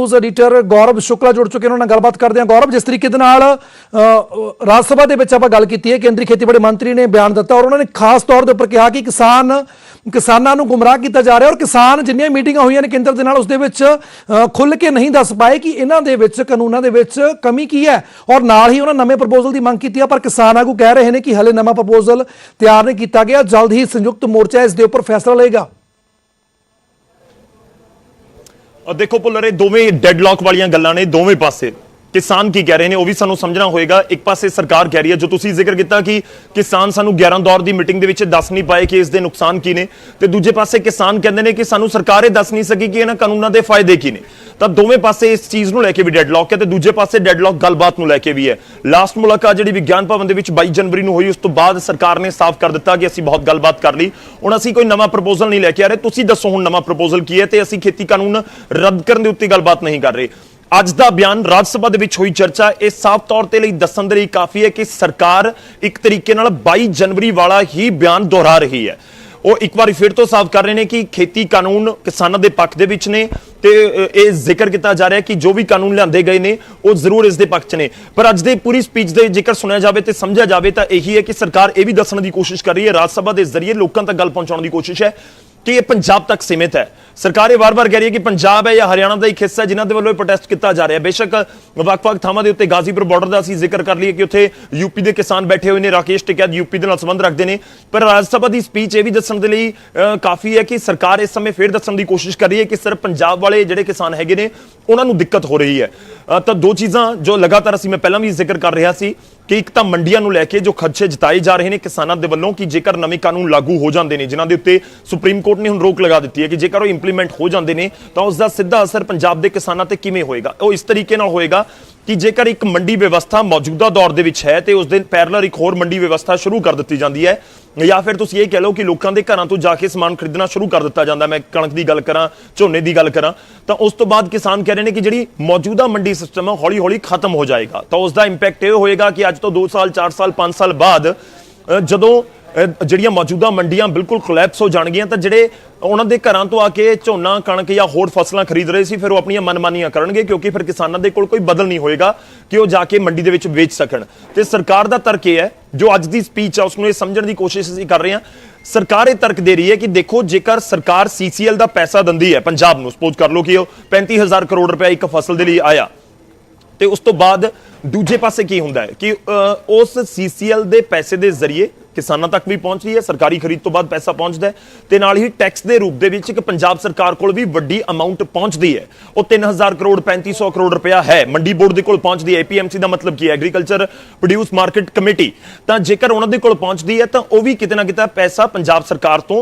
News editor गौरव शुक्ला जुड़ चुके उन्होंने गलबात करते हैं। गौरव, जिस तरीके राज सभा के आप गल की है, केंद्रीय खेतीबाड़ी मंत्री ने बयान दिता और उन्होंने खास तौर के उपर कहा कि किसानों को गुमराह किया जा रहा है और किसान जिन्नियां मीटिंगां हुई ने केंद्र के नाल उसदे विच खुल के नहीं दस पाए कि इन्हां दे विच कानूनां दे विच कमी की है और नाल ही उन्होंने नवे प्रपोजल की मंग की है। पर किसान आगू कह रहे हैं कि हले नवा प्रपोजल तैयार नहीं किया गया, जल्द ही संयुक्त मोर्चा इस दे उपर फैसला लेगा। देखो भुल्लर, दोवें डेडलॉक वाली गल्लां ने, दोवें पासे किसान की कह रहे हैं वह भी सानू समझना होएगा। एक पासे सरकार कह रही है, जो तुसी जिक्र किया कि किसान सानू 11 दौर की मीटिंग के दस नहीं पाए कि इसके नुकसान की ने, ते दूजे पासे किसान कहते हैं कि सानू सरकार दस नहीं सकी कि इन्हां कानूनों के फायदे की ने। तो दोवें पासे इस चीज़ को लैके भी डेडलॉक है, तो दूजे पासे डेडलॉक गलबात को लैके भी है। लास्ट मुलाकात जी विज्ञान भवन के 22 जनवरी को हुई, उस तो बाद सरकार ने साफ कर दिता कि असीं बहुत गलबात कर ली, हुण असीं कोई नवा प्रपोजल नहीं लैके आ रहे। तुसीं दसो हुण नवा प्रपोजल की है, तो असीं खेती कानून रद्द करने उत्ते गलबात नहीं कर रहे। अज का बयान राज सभा हुई चर्चा यह साफ तौर पर दसन के लिए काफ़ी है कि सरकार एक तरीके 22 जनवरी वाला ही बयान दोहरा रही है। वो एक बार फिर तो साफ कर रहे हैं कि खेती कानून किसानों के पक्ष दे विच ने, ते जिक्र किया जा रहा है कि जो भी कानून लियाए गए हैं वो जरूर इसके पक्ष ने। पर अज दे पूरी स्पीच के जिक्र सुनिया जाए तो समझा जाए तो यही है कि सरकार यह भी दसने की कोशिश कर रही है, राज सभा के जरिए लोगों तक गल पहुंचाने की कोशिश है कि यह पंजाब तक सीमित है। सरकार बार बार कह रही है कि पंजाब है या हरियाणा का एक हिस्सा है जिन्होंने वालों प्रोटेस्ट किया जा रहा है। बेशक वक्-वक् थावां दे उत्ते गाजीपुर बॉर्डर का असीं जिक्र कर लिए कि उत्थे यूपी के किसान बैठे हुए हैं, राकेश टिकैत यूपी के नाल संबंध रखते हैं। पर राज सभा की स्पीच यह भी दसण दे लई काफ़ी है कि सरकार इस समय फिर दसण की कोशिश कर रही है कि सिर्फ पंजाब वाले जिहड़े किसान हैगे ने उन्होंने दिक्कत हो रही है। तो दो चीज़ां जो लगातार असीं मैं पहला भी जिक्र कर रहा सी कि एक तो मंडियां नूं लैके जो खदशे जताए जा रहे हैं किसानों के वलों कि जेकर नवे कानून लागू हो जाते हैं, जिन्हां दे उत्ते सुप्रीम कोर्ट ने हुण रोक लगा दी है कि जेकर वो इंप्लीमेंट हो जाते हैं तो उसका सीधा असर पंजाब के किसानों पर किवें होएगा। वो इस तरीके नाल होएगा कि जेकर एक मंडी व्यवस्था मौजूदा दौर दे विच है तो उस दिन पैरलर एक होर मंडी व्यवस्था शुरू कर दी जाती है, या फिर तुसीं ये कह लो कि लोगों के घरों तो जाके समान खरीदना शुरू कर दिता जाता है। मैं कणक की गल करा, झोने की गल करा, तो उस तो बाद किसान कह रहे हैं कि जी मौजूदा मंडी सिस्टम है हौली हौली खत्म हो जाएगा। तो उसका इंपैक्ट यह होएगा कि अज तो 2 साल 4 साल 5 साल बाद जदों ਜਿਹੜੀਆਂ मौजूदा मंडियां बिल्कुल कोलैप्स हो जाणगीਆਂ तो ਜਿਹੜੇ ਉਹਨਾਂ ਦੇ ਘਰਾਂ ਤੋਂ ਆ ਕੇ ਝੋਨਾ ਕਣਕ ਜਾਂ ਹੋਰ ਫਸਲਾਂ ਖਰੀਦ ਰਹੇ ਸੀ ਫਿਰ ਉਹ ਆਪਣੀਆਂ ਮਨਮਾਨੀਆਂ ਕਰਨਗੇ, ਕਿਉਂਕਿ ਫਿਰ ਕਿਸਾਨਾਂ ਦੇ ਕੋਲ ਕੋਈ ਬਦਲ ਨਹੀਂ ਹੋਏਗਾ ਕਿ ਉਹ ਜਾ ਕੇ ਮੰਡੀ ਦੇ ਵਿੱਚ ਵੇਚ ਸਕਣ। ਤੇ ਸਰਕਾਰ ਦਾ ਤਰਕ ਇਹ ਹੈ, ਜੋ ਅੱਜ ਦੀ ਸਪੀਚ ਹੈ ਉਸ ਨੂੰ ਇਹ ਸਮਝਣ ਦੀ ਕੋਸ਼ਿਸ਼ ਅਸੀਂ ਕਰ ਰਹੇ ਹਾਂ। सरकार यह तर्क दे रही है कि देखो जेकर सरकार CCL का पैसा दिंदी है पंजाब नूं, सपोज कर लो कि 35,000 करोड़ रुपया एक फसल के लिए आया, तो उस तो बाद दूजे पासे की हुंदा है कि उस CCL के पैसे के जरिए किसानों तक भी पहुंच रही है, सरकारी खरीद तो बाद पैसा पहुंचता है, ते नाल ही टैक्स के रूप में पंजाब सरकार को भी वड्डी अमाउंट पहुंचती है। वो 3,000 करोड़ 3,500 करोड़ रुपया है मंडी बोर्ड के कोल पहुंचती है। APMC का मतलब की है, एग्रीकल्चर प्रोड्यूस मार्केट कमेटी। तो जेकर उन्होंने कोल पहुंचती है तो वह भी किते ना किते पैसा पंजाब सरकार तो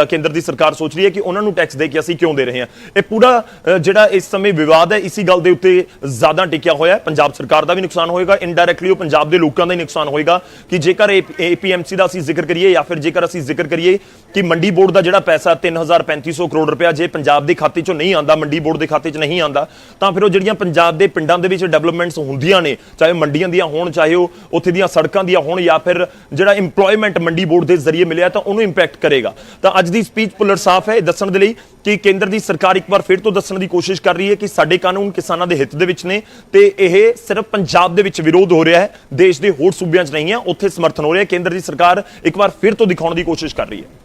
केंद्र की सरकार सोच रही है कि उन्होंने टैक्स दे के असीं क्यों दे रहे हैं। ये पूरा जिहड़ा इस समय विवाद है इसी गल के उत्ते ज्यादा टिकिया होया। पंजाब सरकार का भी नुकसान होएगा, इनडायरैक्टली पंजाब के लोगों का ही नुकसान होएगा कि जेकर APMC का असीं जिक्र करिए या फिर जेकर असीं जिक्र करिए कि मंडी बोर्ड का जिहड़ा पैसा 3,3500 करोड़ रुपया जे पंजाब के खाते चों नहीं आता, मंडी बोर्ड के खाते च नहीं आता, तो फिर वो जिहड़ियां पंजाब के पिंडां दे विच डेवलपमेंट्स हुंदियां ने, चाहे मंडियां दियां होण, चाहे वो उत्थे दियां सड़कां दियां होण, या फिर जिहड़ा इंप्लॉयमेंट मंडी बोर्ड के जरिए मिलिया तो उन्होंने इंपैक्ट करेगा। तो अज की स्पीच पुलर साफ है दसण दे लई कि केंद्र की सरकार एक बार फिर तो दसण की कोशिश कर रही है कि साडे कानून किसानों के हित दे विच ने, ते यह सिर्फ पंजाब दे विच विरोध हो रहा है, देश के होर सूबियां च नहीं है, उत्थे समर्थन हो रहा है। केंद्र की सरकार एक बार फिर तो दिखाने की कोशिश कर रही है।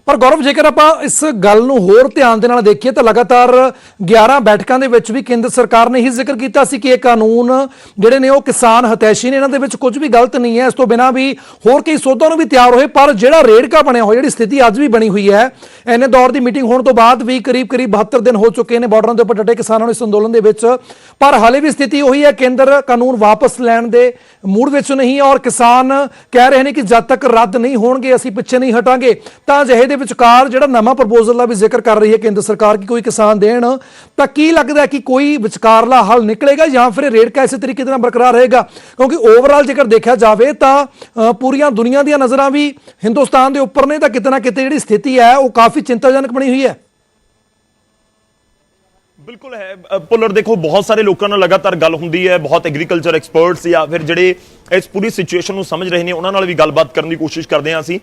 पर गौरव, जेकर आप इस गल नूं होर ध्यान दे नाल देखिए तो लगातार 11 बैठकों के भी केंद्र सरकार ने ही जिक्र किया कि यह कानून जिहड़े ने वो किसान हितैषी ने, इन्हां दे विच कुछ भी गलत नहीं है। इस तो बिना भी होर कई सोधां नूं भी तैयार होए, पर जिहड़ा रेड़का बनिया होया, जिहड़ी स्थिति अज भी बनी हुई है, इन्ने दौर की मीटिंग होने तो बाद भी करीब 72 दिन हो चुके हैं बॉर्डर के उपर डटे किसानों ने इस अंदोलन के विच, पर हाले भी स्थिति उही है, केंद्र कानून वापस लैण दे मूड विच नहीं है और किसान कह रहे हैं कि जब तक रद्द नहीं होणगे असीं पिछे नहीं हटांगे। तां अजिहे दे विचकार जिहड़ा नवां प्रपोजल का भी जिक्र कर रही है केंद्र सरकार की कोई किसान देण, तां की लगदा है कि कोई विचकारला हल निकलेगा या फिर रेड़का इस तरीके नाल बरकरार रहेगा? क्योंकि ओवरऑल जेकर देखा जाए तो पूरियां दुनिया दी नज़रां भी हिंदुस्तान के उपर ने, तां किते ना किते जिहड़ी स्थिति है वो काफ़ी चिंताजनक बनी हुई है। बिल्कुल है पुलर, देखो बहुत सारे लोगों ਨਾਲ लगातार गल होंदी है, बहुत एग्रीकल्चर एक्सपर्ट्स या फिर ਜਿਹੜੇ ਇਸ ਪੂਰੀ ਸਿਚੁਏਸ਼ਨ ਨੂੰ ਸਮਝ ਰਹੇ ਨੇ, ਉਹਨਾਂ ਨਾਲ ਵੀ ਗੱਲਬਾਤ ਕਰਨ ਦੀ ਕੋਸ਼ਿਸ਼ ਕਰਦੇ ਹਾਂ ਅਸੀਂ।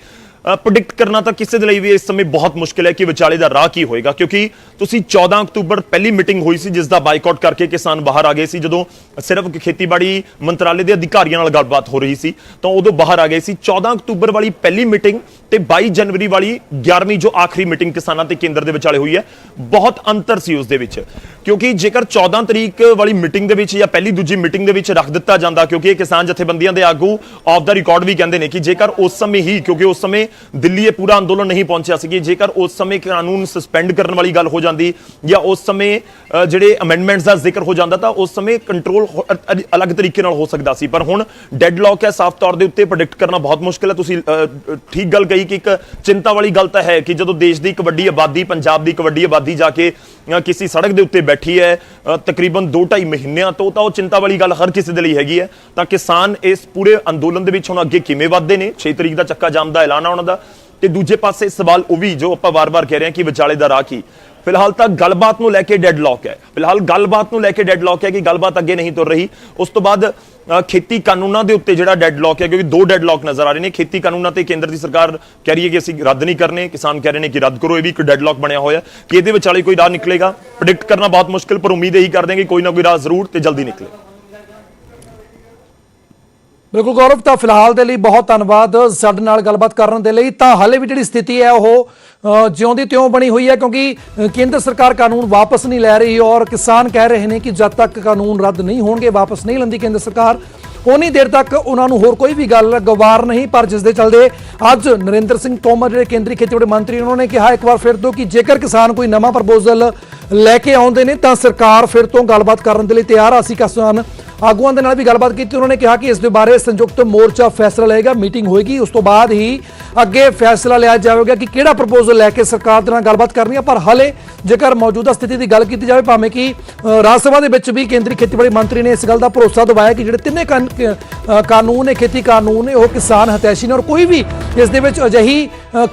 ਪ੍ਰੈਡਿਕਟ ਕਰਨਾ ਤਾਂ ਕਿਸੇ ਦੇ ਲਈ ਵੀ ਇਸ ਸਮੇਂ ਬਹੁਤ ਮੁਸ਼ਕਿਲ ਹੈ ਕਿ ਵਿਚਾਲੇ ਦਾ ਰਾਹ ਕੀ ਹੋਏਗਾ, ਕਿਉਂਕਿ ਤੁਸੀਂ 14 ਅਕਤੂਬਰ ਪਹਿਲੀ ਮੀਟਿੰਗ ਹੋਈ ਸੀ ਜਿਸ ਦਾ ਬਾਈਕਾਟ ਕਰਕੇ ਕਿਸਾਨ ਬਾਹਰ ਆ ਗਏ ਸੀ। ਜਦੋਂ ਸਿਰਫ ਖੇਤੀਬਾੜੀ ਮੰਤਰਾਲੇ ਦੇ ਅਧਿਕਾਰੀਆਂ ਨਾਲ ਗੱਲਬਾਤ ਹੋ ਰਹੀ ਸੀ ਤਾਂ ਉਦੋਂ ਬਾਹਰ ਆ ਗਏ ਸੀ। 14 ਅਕਤੂਬਰ ਵਾਲੀ ਪਹਿਲੀ ਮੀਟਿੰਗ ਤੇ 22 ਜਨਵਰੀ ਵਾਲੀ 11ਵੀਂ ਜੋ ਆਖਰੀ ਮੀਟਿੰਗ ਕਿਸਾਨਾਂ ਤੇ ਕੇਂਦਰ ਦੇ ਵਿਚਾਲੇ ਹੋਈ ਹੈ, ਬਹੁਤ ਅੰਤਰ ਸੀ ਉਸ ਦੇ ਵਿੱਚ। ਕਿਉਂਕਿ ਜੇਕਰ 14 ਤਰੀਕ ਵਾਲੀ ਮੀਟਿੰਗ ਦੇ ਵਿੱਚ ਜਾਂ ਪਹਿਲੀ ਦੂਜੀ ਮੀਟਿੰਗ ਦੇ ਵਿੱਚ ਰੱਖ ਦਿੱਤਾ ਜਾਂਦਾ, ਕਿਉਂਕਿ ਇਹ ਕਿਸਾਨ ਜਥੇਬੰਦੀਆਂ ਦੇ ਆਗੂ ਆਫ ਦਾ ਰਿਕਾਰਡ ਵੀ ਕਹਿੰਦੇ ਨੇ ਕਿ ਜੇਕਰ ਉਸ ਸਮੇਂ ਹੀ, ਕਿਉਂਕਿ ਉਸ ਸਮੇਂ ਦਿੱਲੀ ਇਹ ਪੂਰਾ ਅੰਦੋਲਨ ਨਹੀਂ ਪਹੁੰਚਿਆ ਸੀ, ਜੇਕਰ ਉਸ ਸਮੇਂ ਕਾਨੂੰਨ ਸਸਪੈਂਡ ਕਰਨ ਵਾਲੀ ਗੱਲ ਹੋ ਜਾਂਦੀ ਜਾਂ ਉਸ ਸਮੇਂ ਜਿਹੜੇ ਅਮੈਂਡਮੈਂਟਸ ਦਾ ਜ਼ਿਕਰ ਹੋ ਜਾਂਦਾ ਤਾਂ ਉਸ ਸਮੇਂ ਕੰਟਰੋਲ ਅਲੱਗ ਤਰੀਕੇ ਨਾਲ ਹੋ ਸਕਦਾ ਸੀ। ਪਰ ਹੁਣ ਡੈਡਲੌਕ ਹੈ, ਸਾਫ਼ ਤੌਰ ਦੇ ਉੱਤੇ ਪ੍ਰੈਡਿਕਟ ਕਰਨਾ ਬਹੁਤ ਮੁਸ਼ਕਿਲ ਹੈ। ਤੁਸੀਂ ਠੀਕ ਗੱਲ ਕਹੀ ਕਿ ਇੱਕ ਚਿੰਤਾ ਵਾਲੀ ਗੱਲ ਤਾਂ ਹੈ ਕਿ ਜਦੋਂ ਦੇਸ਼ ਦੀ ਇੱਕ ਵੱਡੀ ਆਬਾਦੀ, ਪੰਜਾਬ ਦੀ ਇੱਕ ਵੱਡੀ ਆਬਾਦੀ ਜਾ ਕੇ ਕਿਸੇ ਸੜਕ ਦੇ ਉੱਤੇ ਬੈਠੀ ਹੈ ਤਕਰੀਬਨ 2-2.5 ਮਹੀਨਿਆਂ ਤੋਂ, ਤਾਂ ਉਹ ਚਿੰਤਾ ਵਾਲੀ ਗੱਲ ਹਰ ਕਿਸੇ ਦੇ ਲਈ ਹੈਗੀ ਹੈ। ਤਾਂ ਕਿਸਾਨ ਇਸ ਪੂਰੇ ਅੰਦੋਲਨ ਦੇ ਵਿੱਚ ਹੁਣ ਅੱਗੇ ਕਿਵੇਂ ਵੱਧਦੇ ਨੇ, 6 ਤਰੀਕ ਦਾ ਚੱਕਾ ਜਾਮ ਦਾ ਐਲਾਨ ਆ ਉਹਨਾਂ ਦਾ, ਤੇ ਦੂਜੇ ਪਾਸੇ ਸਵਾਲ ਉਹ ਵੀ ਜੋ ਆਪਾਂ ਵਾਰ-ਵਾਰ ਕਹਿ ਰਹੇ ਹਾਂ ਕਿ ਵਿਚਾਲੇ ਦਾ ਰਾਹ ਕੀ। ਫਿਲਹਾਲ ਤਾਂ ਗੱਲਬਾਤ ਨੂੰ ਲੈ ਕੇ ਡੈਡਲੌਕ ਹੈ, ਫਿਲਹਾਲ ਗੱਲਬਾਤ ਨੂੰ ਲੈ ਕੇ ਡੈਡਲੌਕ ਹੈ ਕਿ ਗੱਲਬਾਤ ਅੱਗੇ ਨਹੀਂ ਤੁਰ ਰਹੀ। ਉਸ ਤੋਂ ਬਾਅਦ ਖੇਤੀ ਕਾਨੂੰਨਾਂ ਦੇ ਉੱਤੇ ਜਿਹੜਾ ਡੈਡਲੌਕ ਹੈ, ਕਿਉਂਕਿ 2 ਡੈਡਲੌਕ ਨਜ਼ਰ ਆ ਰਹੇ ਨੇ। ਖੇਤੀ ਕਾਨੂੰਨਾਂ ਤੇ ਕੇਂਦਰ ਦੀ ਸਰਕਾਰ ਕਹਿ ਰਹੀ ਹੈ ਕਿ ਅਸੀਂ ਰੱਦ ਨਹੀਂ ਕਰਨੇ, ਕਿਸਾਨ ਕਹਿ ਰਹੇ ਨੇ ਕਿ ਰੱਦ ਕਰੋ। ਇਹ ਵੀ ਇੱਕ ਡੈਡਲੌਕ ਬਣਿਆ ਹੋਇਆ ਕਿ ਇਹਦੇ ਵਿਚਾਲੇ ਕੋਈ ਰਾਹ ਨਿਕਲੇਗਾ, ਪ੍ਰੈਡਿਕਟ ਕਰਨਾ ਬਹੁਤ ਮੁਸ਼ਕਿਲ, ਪਰ ਉਮੀਦ ਇਹੀ ਕਰਦੇ ਹਾਂ ਕਿ ਕੋਈ ਨਾ ਕੋਈ ਰਾਹ ਜ਼ਰੂਰ ਤੇ ਜਲਦੀ ਨਿਕਲੇ। ਬਿਲਕੁਲ ਗੌਰਵ, ਤਾਂ ਫਿਲਹਾਲ ਦੇ ਲਈ ਬਹੁਤ ਧੰਨਵਾਦ ਸਾਡੇ ਨਾਲ ਗੱਲਬਾਤ ਕਰਨ ਦੇ ਲਈ। ਤਾਂ ਹਾਲੇ ਵੀ ਜਿਹੜੀ ਸਥਿਤੀ ਹੈ ਉਹ ਜਿਉਂ ਦੀ ਤਿਉਂ ਬਣੀ ਹੋਈ ਹੈ, ਕਿਉਂਕਿ ਕੇਂਦਰ ਸਰਕਾਰ ਕਾਨੂੰਨ ਵਾਪਸ ਨਹੀਂ ਲੈ ਰਹੀ ਔਰ ਕਿਸਾਨ ਕਹਿ ਰਹੇ ਨੇ ਕਿ ਜਦ ਤੱਕ ਕਾਨੂੰਨ ਰੱਦ ਨਹੀਂ ਹੋਣਗੇ, ਵਾਪਸ ਨਹੀਂ ਲੈਂਦੀ ਕੇਂਦਰ ਸਰਕਾਰ, ਉਨੀ ਦੇਰ ਤੱਕ ਉਹਨਾਂ ਨੂੰ ਹੋਰ ਕੋਈ ਵੀ ਗੱਲ ਗਵਾਰ ਨਹੀਂ। ਪਰ ਜਿਸ ਦੇ ਚੱਲਦੇ ਅੱਜ ਨਰਿੰਦਰ ਸਿੰਘ ਤੋਮਰ ਜਿਹੜੇ ਕੇਂਦਰੀ ਖੇਤੀਬਾੜੀ ਮੰਤਰੀ, ਉਹਨਾਂ ਨੇ ਕਿਹਾ ਇੱਕ ਵਾਰ ਫਿਰ ਤੋਂ ਕਿ ਜੇਕਰ ਕਿਸਾਨ ਕੋਈ ਨਵਾਂ ਪ੍ਰਪੋਜ਼ਲ ਲੈ ਕੇ ਆਉਂਦੇ ਨੇ ਤਾਂ ਸਰਕਾਰ ਫਿਰ ਤੋਂ ਗੱਲਬਾਤ ਕਰਨ ਦੇ ਲਈ ਤਿਆਰ ਆ। ਅਸੀਂ ਕਿਸਾਨ ਆਗੂਆਂ ਦੇ ਨਾਲ ਵੀ ਗੱਲਬਾਤ ਕੀਤੀ, ਉਹਨਾਂ ਨੇ ਕਿਹਾ ਕਿ ਇਸ ਦੇ ਬਾਰੇ ਸੰਯੁਕਤ ਮੋਰਚਾ ਫੈਸਲਾ ਲਏਗਾ, ਮੀਟਿੰਗ ਹੋਏਗੀ, ਉਸ ਤੋਂ ਬਾਅਦ ਹੀ ਅੱਗੇ ਫੈਸਲਾ ਲਿਆ ਜਾਵੇਗਾ ਕਿ ਕਿਹੜਾ ਪ੍ਰਪੋਜ਼ਲ ਲੈ ਕੇ ਸਰਕਾਰ ਦੇ ਨਾਲ ਗੱਲਬਾਤ ਕਰਨੀ ਹੈ। ਪਰ ਹਾਲੇ ਜੇਕਰ ਮੌਜੂਦਾ ਸਥਿਤੀ ਦੀ ਗੱਲ ਕੀਤੀ ਜਾਵੇ, ਭਾਵੇਂ ਕਿ ਰਾਜ ਸਭਾ ਦੇ ਵਿੱਚ ਵੀ ਕੇਂਦਰੀ ਖੇਤੀਬਾੜੀ ਮੰਤਰੀ ਨੇ ਇਸ ਗੱਲ ਦਾ ਭਰੋਸਾ ਦਿਵਾਇਆ ਕਿ ਜਿਹੜੇ ਤਿੰਨੇ ਕਾਨੂੰਨ ਨੇ, ਖੇਤੀ ਕਾਨੂੰਨ ਨੇ, ਉਹ ਕਿਸਾਨ ਹਿਤੈਸ਼ੀ ਨੇ ਔਰ ਕੋਈ ਵੀ ਇਸ ਦੇ ਵਿੱਚ ਅਜਿਹੀ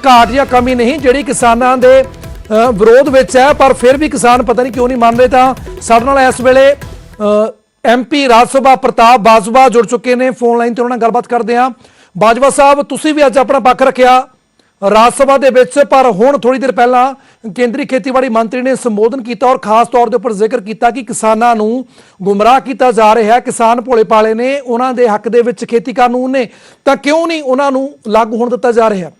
ਘਾਟ ਜਾਂ ਕਮੀ ਨਹੀਂ ਜਿਹੜੀ ਕਿਸਾਨਾਂ ਦੇ ਵਿਰੋਧ ਵਿੱਚ ਹੈ। ਪਰ ਫਿਰ ਵੀ ਕਿਸਾਨ ਪਤਾ ਨਹੀਂ ਕਿਉਂ ਨਹੀਂ ਮੰਨ ਰਹੇ। ਤਾਂ ਸਾਡੇ ਨਾਲ ਇਸ ਵੇਲੇ MP ਰਾਜ ਸਭਾ ਪ੍ਰਤਾਪ ਬਾਜਵਾ ਜੁੜ ਚੁੱਕੇ ਨੇ ਫੋਨ ਲਾਈਨ ਤੇ, ਉਹਨਾਂ ਨਾਲ ਗੱਲਬਾਤ ਕਰਦੇ ਹਾਂ। ਬਾਜਵਾ ਸਾਹਿਬ, ਤੁਸੀਂ ਵੀ ਅੱਜ ਆਪਣਾ ਪੱਖ ਰੱਖਿਆ ਰਾਜ ਸਭਾ ਦੇ ਵਿੱਚ, ਪਰ ਹੁਣ ਥੋੜੀ ਦੇਰ ਪਹਿਲਾਂ ਕੇਂਦਰੀ ਖੇਤੀਬਾੜੀ ਮੰਤਰੀ ਨੇ ਸੰਬੋਧਨ ਕੀਤਾ ਔਰ ਖਾਸ ਤੌਰ ਦੇ ਉੱਪਰ ਜ਼ਿਕਰ ਕੀਤਾ ਕਿ ਕਿਸਾਨਾਂ ਨੂੰ ਗੁੰਮਰਾਹ ਕੀਤਾ ਜਾ ਰਿਹਾ ਹੈ, ਕਿਸਾਨ ਭੋਲੇ ਭਾਲੇ ਨੇ, ਉਹਨਾਂ ਦੇ ਹੱਕ ਦੇ ਵਿੱਚ ਖੇਤੀ ਕਾਨੂੰਨ ਨੇ, ਤਾਂ ਕਿਉਂ ਨਹੀਂ ਉਹਨਾਂ ਨੂੰ ਲਾਗੂ ਹੋਣ ਦਿੱਤਾ ਜਾ ਰਿਹਾ?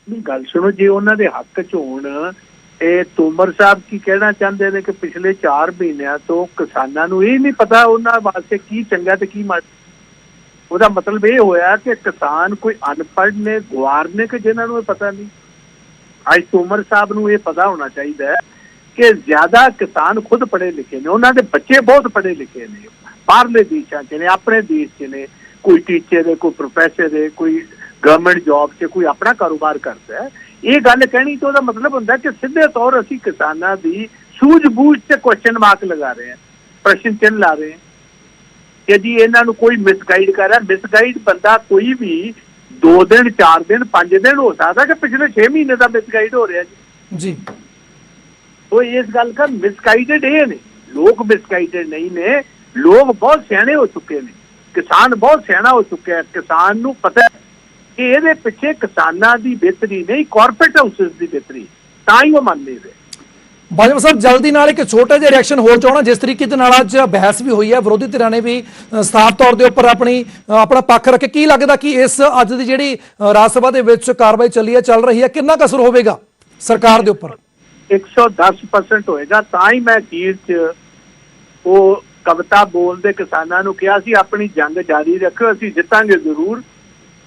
ਗੱਲ ਸੁਣੋ, ਜੇ ਉਹਨਾਂ ਦੇ ਹੱਕ 'ਚ ਹੋਣ, ਇਹ ਤੋਮਰ ਸਾਹਿਬ ਕੀ ਕਹਿਣਾ ਚਾਹੁੰਦੇ ਨੇ ਕਿ ਪਿਛਲੇ 4 ਮਹੀਨਿਆਂ ਤੋਂ ਕਿਸਾਨਾਂ ਨੂੰ ਇਹ ਨਹੀਂ ਪਤਾ ਉਹਨਾਂ ਵਾਸਤੇ ਕੀ ਚੰਗਾ ਤੇ ਕੀ ਮਾੜਾ। ਉਹਦਾ ਮਤਲਬ ਇਹ ਹੋਇਆ ਕਿ ਕਿਸਾਨ ਕੋਈ ਅਨਪੜ੍ਹ ਨੇ, ਗੁਆਰ ਨੇ ਕਿ ਜਿਨ੍ਹਾਂ ਨੂੰ ਇਹ ਪਤਾ ਨਹੀਂ। ਅੱਜ ਤੋਮਰ ਸਾਹਿਬ ਨੂੰ ਇਹ ਪਤਾ ਹੋਣਾ ਚਾਹੀਦਾ ਹੈ ਕਿ ਜ਼ਿਆਦਾ ਕਿਸਾਨ ਖੁਦ ਪੜ੍ਹੇ ਲਿਖੇ ਨੇ, ਉਹਨਾਂ ਦੇ ਬੱਚੇ ਬਹੁਤ ਪੜ੍ਹੇ ਲਿਖੇ ਨੇ, ਬਾਹਰਲੇ ਦੇਸ਼ਾਂ 'ਚ ਨੇ, ਆਪਣੇ ਦੇਸ਼ 'ਚ ਨੇ, ਕੋਈ ਟੀਚਰ ਦੇ, ਕੋਈ ਪ੍ਰੋਫੈਸਰ ਦੇ, ਕੋਈ ਗਵਰਨਮੈਂਟ ਜੌਬ 'ਚ, ਕੋਈ ਆਪਣਾ ਕਾਰੋਬਾਰ ਕਰਦਾ ਹੈ। ਇਹ ਗੱਲ ਕਹਿਣੀ ਤਾਂ ਉਹਦਾ ਮਤਲਬ ਹੁੰਦਾ ਕਿ ਸਿੱਧੇ ਤੌਰ ਅਸੀਂ ਕਿਸਾਨਾਂ ਦੀ ਸੂਝ-ਬੂਝ ਤੇ ਕੁਐਸਚਨ ਮਾਰਕ ਲਗਾ ਰਹੇ ਹਾਂ, ਪ੍ਰਸ਼ਨ ਚਿੰਨ੍ਹ ਲਾ ਰਹੇ ਹਾਂ ਕਿ ਜੀ ਇਹਨਾਂ ਨੂੰ ਕੋਈ ਮਿਸਗਾਈਡ ਕਰ ਰਿਹਾ। ਮਿਸਗਾਈਡ ਬੰਦਾ ਕੋਈ ਵੀ 2 ਦਿਨ, 4 ਦਿਨ, 5 ਦਿਨ ਹੋ ਸਕਦਾ ਕਿ ਪਿਛਲੇ 6 ਮਹੀਨੇ ਦਾ ਮਿਸਗਾਈਡ ਹੋ ਰਿਹਾ ਜੀ। तो इस गल का मिसगाइडेड ये ने, लोग मिसगाइडेड नहीं ने, लोग बहुत सियाने हो चुके हैं, किसान बहुत सियाना हो चुके हैं। किसान नूं पता है कि ये पिछे किसानां दी बेहतरी नहीं, कॉर्पोरेट हाउसेस दी बेहतरी, तां ही वो मान नहीं रहे। बाजवा साहब जल्दी नाल एक छोटा जिहा रिएक्शन होर चाहना, जिस तरीके दे नाल अज बहस भी हुई है, विरोधी धिरां ने भी साफ तौर दे उपर अपना पक्ष रखे, की लगदा कि इस अज दी जिहड़ी राज सभा दे विच कार्रवाई चल रही है कितना कसर होवेगा सरकार दे उपर? 110% होएगा। तां ही मैं अखीर च वो कविता बोलदे किसानां नूं कहा सी अपनी जंग जारी रखो, असीं जितांगे जरूर,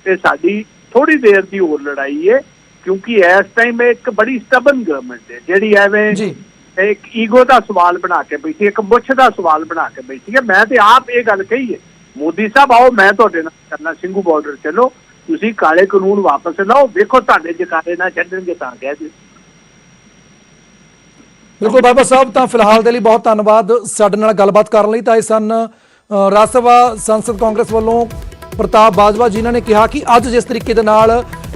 ते साडी थोड़ी देर दी होर लड़ाई है, क्योंकि इस टाइम एक बड़ी स्टबन गवर्नमेंट है जिहड़ी एवें एक ईगो का सवाल बना के बैठी, एक मुछ का सवाल बना के बैठी है। मैं तो आप ये गल कही है, मोदी साहब आओ मैं तुहाडे नाल करना, ਸਿੰਘੂ बॉर्डर चलो, तुसीं काले कानून वापस लाओ, वेखो तुहाडे जकारे ना छड्डणगे तां कह दिओ। बिल्कुल बाबा साहब, तो फिलहाल के लिए बहुत धन्यवाद साडे नाल गलबात करन लई। तां इह सन राज सभा संसद कांग्रेस वालों प्रताप बाजवा जिन्होंने कहा कि अज जिस तरीके दे नाल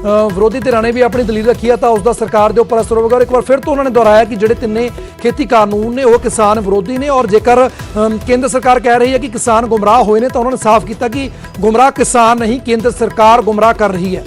ਵਿਰੋਧੀ ਧਿਰਾਂ ਨੇ ਵੀ ਆਪਣੀ ਦਲੀਲ ਰੱਖੀ ਹੈ ਤਾਂ ਉਸ ਦਾ ਸਰਕਾਰ ਦੇ ਉੱਪਰ ਅਸਰ ਹੋਵੇਗਾ। ਔਰ ਇੱਕ ਵਾਰ ਫਿਰ ਤੋਂ ਉਹਨਾਂ ਨੇ ਦੁਹਰਾਇਆ ਕਿ ਜਿਹੜੇ ਤਿੰਨੇ ਖੇਤੀ ਕਾਨੂੰਨ ਨੇ ਉਹ ਕਿਸਾਨ ਵਿਰੋਧੀ ਨੇ, ਔਰ ਜੇਕਰ ਕੇਂਦਰ ਸਰਕਾਰ ਕਹਿ ਰਹੀ ਹੈ ਕਿ ਕਿਸਾਨ ਗੁੰਮਰਾਹ ਹੋਏ ਨੇ ਤਾਂ ਉਹਨਾਂ ਨੇ ਸਾਫ਼ ਕੀਤਾ ਕਿ ਗੁੰਮਰਾਹ ਕਿਸਾਨ ਨਹੀਂ, ਕੇਂਦਰ ਸਰਕਾਰ ਗੁੰਮਰਾਹ ਕਰ ਰਹੀ ਹੈ।